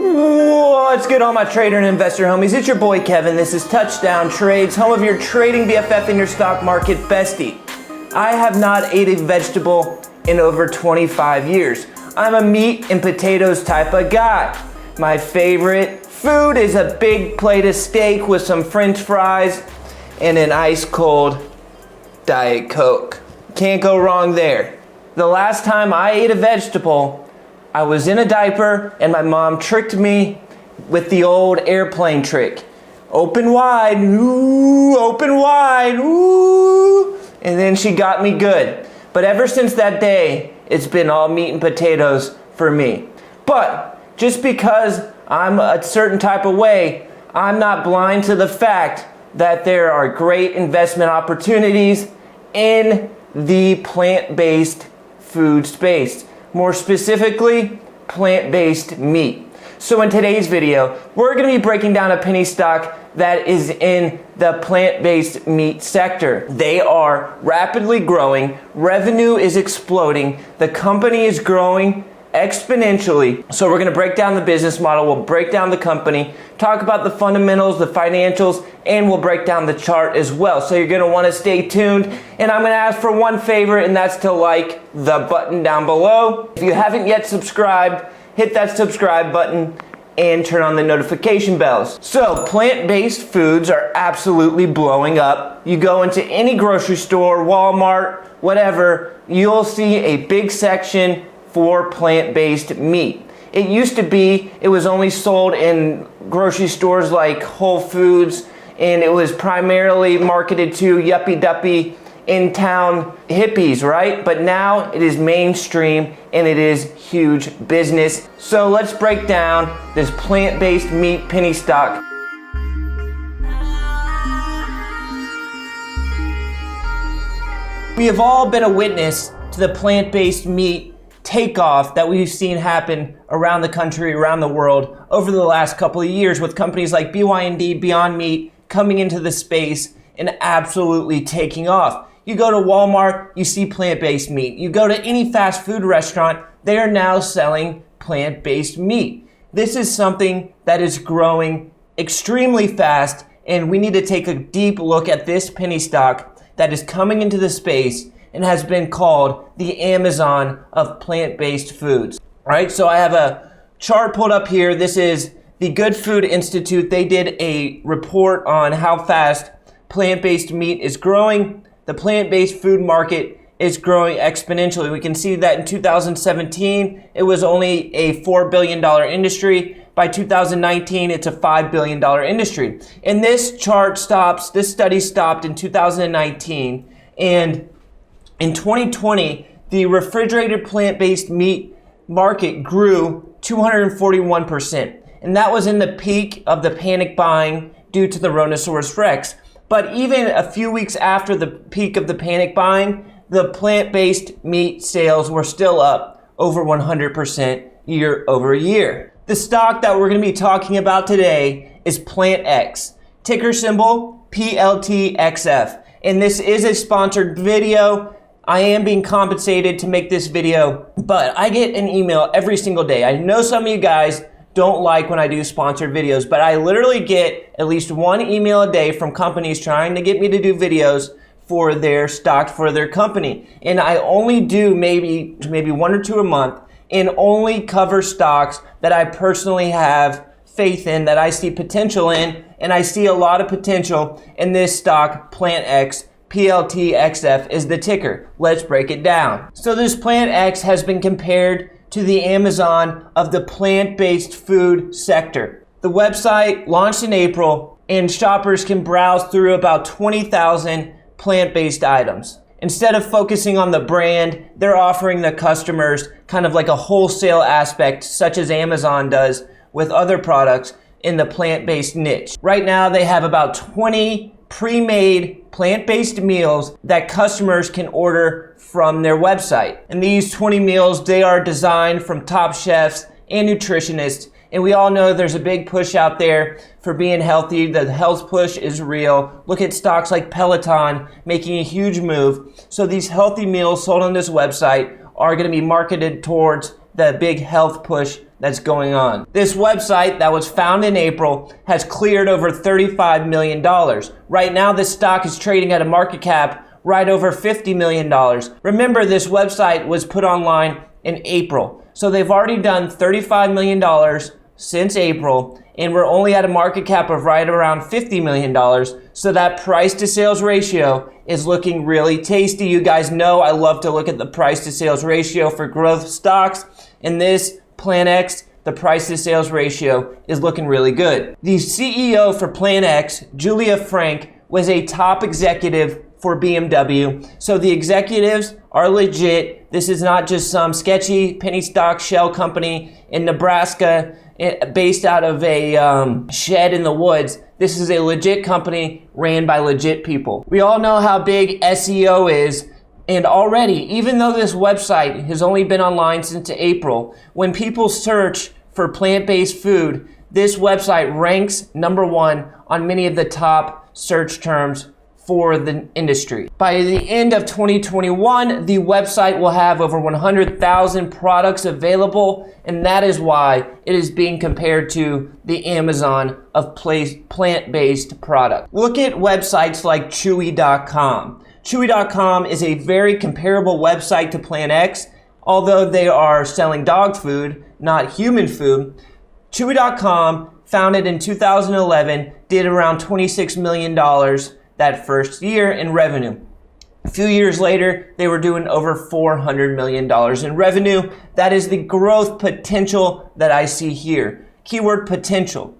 What's good, all my trader and investor homies? It's your boy Kevin. This is Touchdown Trades, home of your trading BFF and your stock market bestie. I have not ate a vegetable in over 25 years. I'm a meat and potatoes type of guy. My favorite food is a big plate of steak with some French fries and an ice cold Diet Coke. Can't go wrong there. The last time I ate a vegetable, I was in a diaper and my mom tricked me with the old airplane trick. Open wide, ooh, open wide, ooh. And then she got me good. But ever since that day, it's been all meat and potatoes for me. But just because I'm a certain type of way, I'm not blind to the fact that there are great investment opportunities in the plant-based food space. More specifically, plant-based meat. So in today's video, we're going to be breaking down a penny stock that is in the plant-based meat sector. They are rapidly growing, revenue is exploding, the company is growing exponentially. So we're going to break down the business model, we'll break down the company, talk about the fundamentals, the financials, and we'll break down the chart as well. So you're going to want to stay tuned, and I'm going to ask for one favor, and that's to like the button down below. If you haven't yet subscribed, hit that subscribe button and turn on the notification bells. So plant-based foods are absolutely blowing up. You go into any grocery store, Walmart, whatever, you'll see a big section for plant-based meat. It used to be, it was only sold in grocery stores like Whole Foods, and it was primarily marketed to yuppie-duppie in-town hippies, right? But now it is mainstream and it is huge business. So let's break down this plant-based meat penny stock. We have all been a witness to the plant-based meat takeoff that we've seen happen around the country, around the world over the last couple of years, with companies like BYND, Beyond Meat coming into the space and absolutely taking off. You go to Walmart, you see plant-based meat. You go to any fast food restaurant, they are now selling plant-based meat. This is something that is growing extremely fast, and we need to take a deep look at this penny stock that is coming into the space and has been called the Amazon of plant-based foods. All right, so I have a chart pulled up here. This is the Good Food Institute. They did a report on how fast plant-based meat is growing. The plant-based food market is growing exponentially. We can see that in 2017, it was only a $4 billion industry. By 2019, it's a $5 billion industry. And this study stopped in 2019, and in 2020, the refrigerated plant-based meat market grew 241%. And that was in the peak of the panic buying due to the Rhinoceros Rex. But even a few weeks after the peak of the panic buying, the plant-based meat sales were still up over 100% year over year. The stock that we're going to be talking about today is PlantX, ticker symbol PLTXF. And this is a sponsored video. I am being compensated to make this video, but I get an email every single day. I know some of you guys don't like when I do sponsored videos, but I literally get at least one email a day from companies trying to get me to do videos for their stock, for their company. And I only do maybe one or two a month, and only cover stocks that I personally have faith in, that I see potential in, and I see a lot of potential in this stock, PlantX. PLTXF is the ticker. Let's break it down. So this PlantX has been compared to the Amazon of the plant-based food sector. The website launched in April, and shoppers can browse through about 20,000 plant-based items. Instead of focusing on the brand, they're offering the customers kind of like a wholesale aspect, such as Amazon does with other products in the plant-based niche. Right now, they have about 20 pre-made plant-based meals that customers can order from their website. And these 20 meals, they are designed from top chefs and nutritionists. And we all know there's a big push out there for being healthy. The health push is real. Look at stocks like Peloton making a huge move. So these healthy meals sold on this website are going to be marketed towards the big health push that's going on. This website that was found in April has cleared over $35 million. Right now, this stock is trading at a market cap right over $50 million. Remember, this website was put online in April. So they've already done $35 million since April, and we're only at a market cap of right around $50 million. So that price to sales ratio is looking really tasty. You guys know I love to look at the price to sales ratio for growth stocks. And this PlantX, the price to sales ratio is looking really good. The CEO for PlantX, Julia Frank, was a top executive for BMW. So the executives are legit. This is not just some sketchy penny stock shell company in Nebraska based out of a shed in the woods. This is a legit company ran by legit people. We all know how big SEO is, and already, even though this website has only been online since April, when people search for plant-based food, this website ranks #1 on many of the top search terms for the industry. By the end of 2021, the website will have over 100,000 products available, and that is why it is being compared to the Amazon of plant-based products. Look at websites like Chewy.com. Chewy.com is a very comparable website to PlantX, although they are selling dog food, not human food. Chewy.com, founded in 2011, did around $26 million that first year in revenue. A few years later, they were doing over $400 million in revenue. That is the growth potential that I see here. Keyword potential,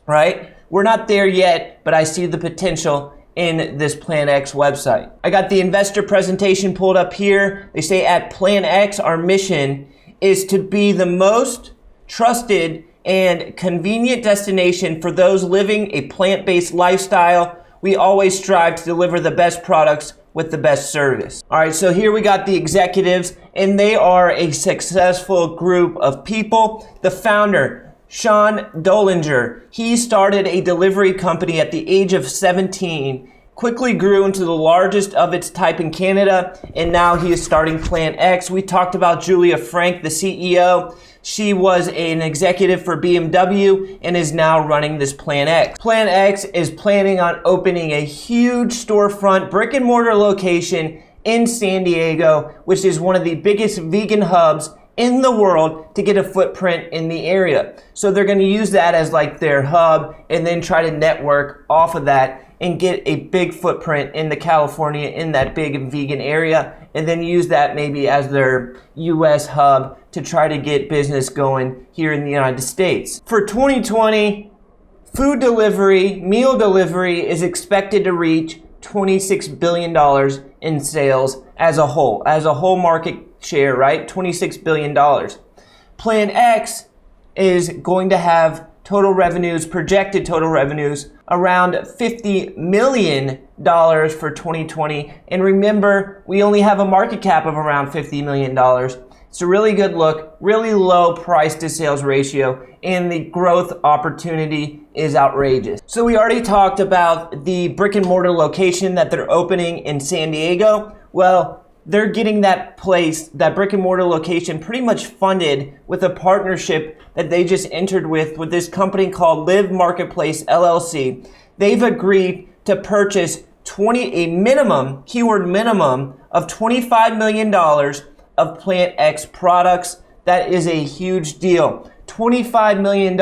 right? We're not there yet, but I see the potential in this PlantX website. I got the investor presentation pulled up here. They say at PlantX, our mission is to be the most trusted and convenient destination for those living a plant-based lifestyle. We always strive to deliver the best products with the best service. All right, so here we got the executives, and they are a successful group of people. The founder, Sean Dollinger, he started a delivery company at the age of 17, quickly grew into the largest of its type in Canada, and now he is starting PlantX. We talked about Julia Frank, the CEO. She was an executive for BMW and is now running this PlantX. PlantX is planning on opening a huge storefront brick and mortar location in San Diego, which is one of the biggest vegan hubs in the world, to get a footprint in the area. So they're going to use that as like their hub and then try to network off of that and get a big footprint in the California, in that big vegan area, and then use that maybe as their US hub to try to get business going here in the United States. For 2020, food delivery, meal delivery is expected to reach $26 billion in sales as a whole market share, right? $26 billion. PlantX is going to have projected total revenues around $50 million for 2020. And remember, we only have a market cap of around $50 million. It's a really good look, really low price to sales ratio, and the growth opportunity is outrageous. So we already talked about the brick and mortar location that they're opening in San Diego. Well, they're getting that brick and mortar location pretty much funded with a partnership that they just entered with this company called Live Marketplace LLC. They've agreed to purchase a minimum, keyword minimum, of $25 million of PlantX products. That is a huge deal. $25 million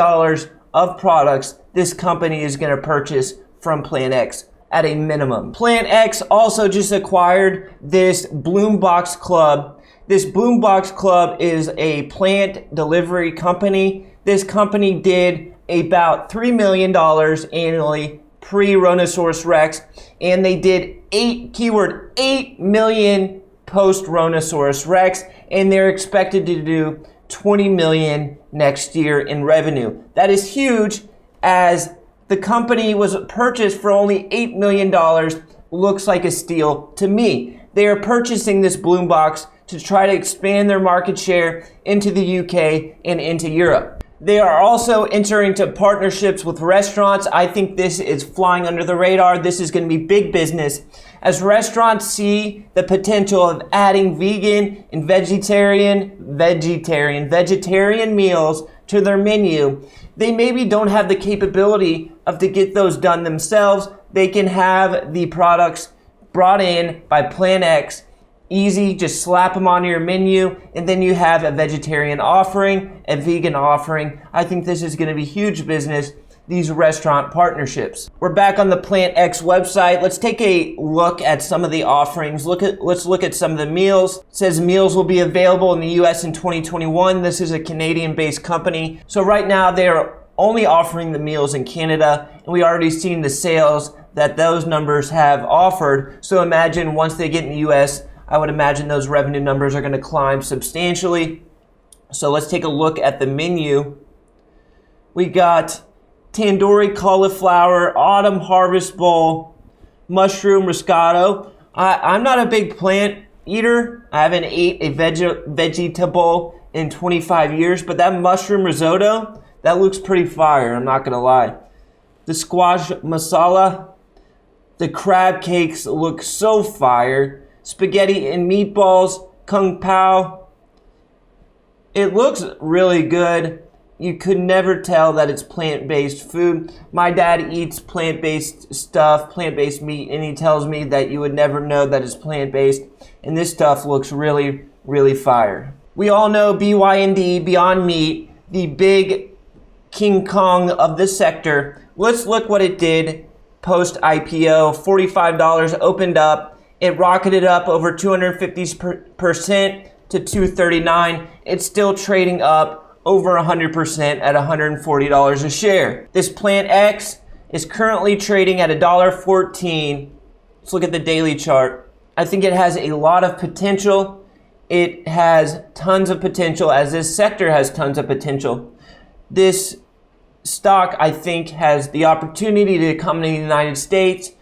of products this company is going to purchase from PlantX at a minimum. PlantX also just acquired this Boombox Club. This Boombox Club is a plant delivery company. This company did about $3 million annually pre-Rhinoceros Rex, and they did 8 million post-Rhinoceros Rex, and they're expected to do 20 million next year in revenue. That is huge, as the company was purchased for only $8 million. Looks like a steal to me. They are purchasing this Boombox to try to expand their market share into the UK and into Europe. They are also entering into partnerships with restaurants. I think this is flying under the radar. This is going to be big business. As restaurants see the potential of adding vegan and vegetarian meals to their menu, they maybe don't have the capability of to get those done themselves. They can have the products brought in by PlantX. Easy, just slap them on your menu, and then you have a vegetarian offering, a vegan offering. I think this is going to be huge business, these restaurant partnerships. We're back on the PlantX website. Let's take a look at some of the offerings. Let's look at some of the meals. It says meals will be available in the US in 2021. This is a Canadian-based company. So right now they are only offering the meals in Canada, and we already seen the sales that those numbers have offered. So imagine once they get in the US, I would imagine those revenue numbers are going to climb substantially. So let's take a look at the menu. We got tandoori cauliflower, autumn harvest bowl, mushroom risotto. I'm not a big plant eater. I haven't ate a vegetable in 25 years, but that mushroom risotto, that looks pretty fire, I'm not going to lie. The squash masala, the crab cakes look so fire. Spaghetti and meatballs, kung pao. It looks really good. You could never tell that it's plant-based food. My dad eats plant-based stuff, plant-based meat, and he tells me that you would never know that it's plant-based. And this stuff looks really, really fire. We all know BYND, Beyond Meat, the big King Kong of this sector. Let's look what it did post-IPO. $45 opened up. It rocketed up over 250% to $239. It's still trading up over 100% at $140 a share. This PlantX is currently trading at $1.14. Let's look at the daily chart. I think it has a lot of potential. It has tons of potential, as this sector has tons of potential. This stock, I think, has the opportunity to come to the United States,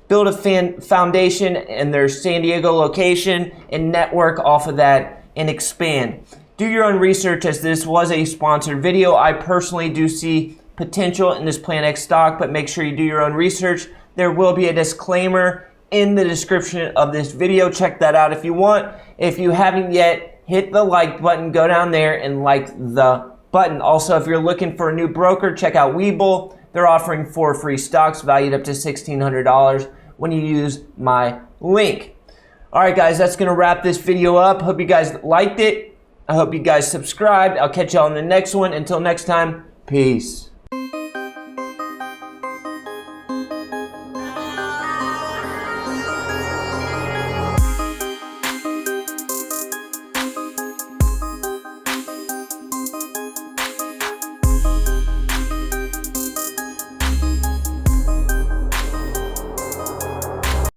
build a foundation in their San Diego location, and network off of that and expand. Do your own research, as this was a sponsored video. I personally do see potential in this PlantX stock, but make sure you do your own research. There will be a disclaimer in the description of this video. Check that out if you want. If you haven't yet, hit the like button, go down there and like the button. Also, if you're looking for a new broker, check out Webull. They're offering 4 free stocks valued up to $1,600 when you use my link. All right, guys, that's going to wrap this video up. Hope you guys liked it. I hope you guys subscribed. I'll catch y'all in the next one. Until next time, peace.